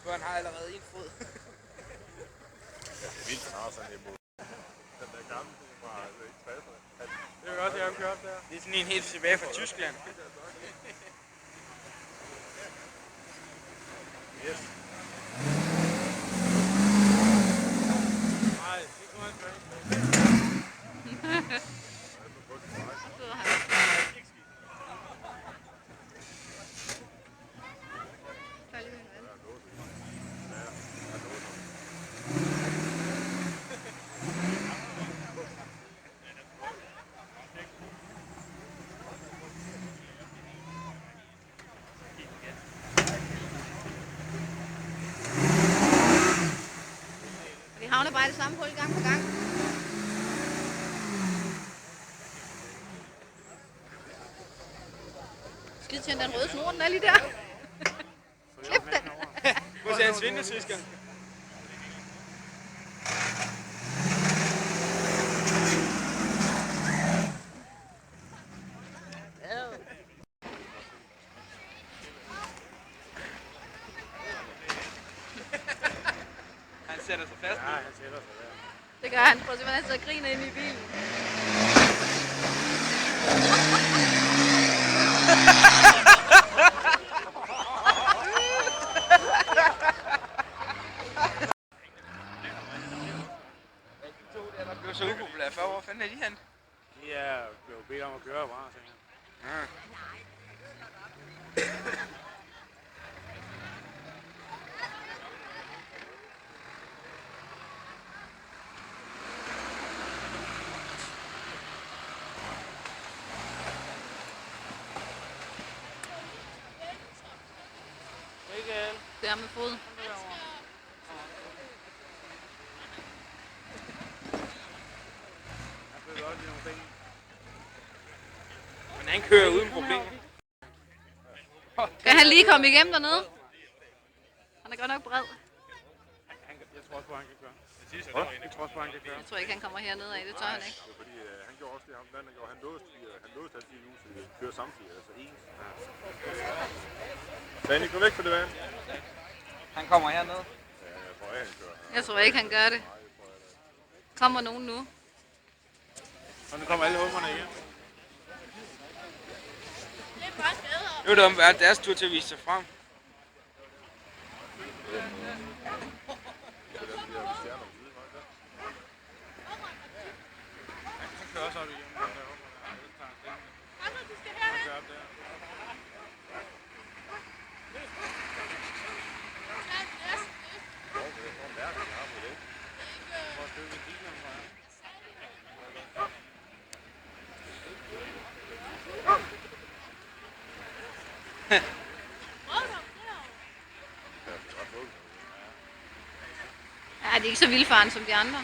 For han har allerede en fod. Det er vildt, han har sådan en måde. Den der gamle fra 60'erne. Det vil også, jeg har kørt der. Det er sådan en helt tilbage fra Tyskland. Yes. Nej, det kunne han ikke. Vi havner bare i det samme hul gang på gang. Skid til den røde snor, den er lige der. Klip den. Må se hans vintersysker. Han sætter sig fast. Ja, han sætter sig der. Det gør han. Prøv at se, hvordan han sidder og griner inde i bilen. Der blev så upopulære før. Hvor fanden er de hen? De er blevet bedt om at køre bare, tænker jeg. Det er med fod. Men han kører uden problemer. Kan han lige komme igennem dernede? Han er godt nok bred. Jeg tror også på, han kan køre. Jeg tror også på, han kan køre. Jeg tror ikke, han kommer hernede af. Det tør han ikke. Det er fordi, han gjorde også det, ham den gjorde. Han låste altid nu, så vi kører samtidig, altså ens. Danny, gå væk fra det vand. Han kommer hernede. Ja, jeg tror ikke, han kører. Jeg tror ikke, han gør det. Kommer nogen nu? Og nu kommer alle hummerne igen. Nu er det om deres tur til at vise sig frem. Han kører også op igen. Ja, de er ikke så vildfarne som de andre.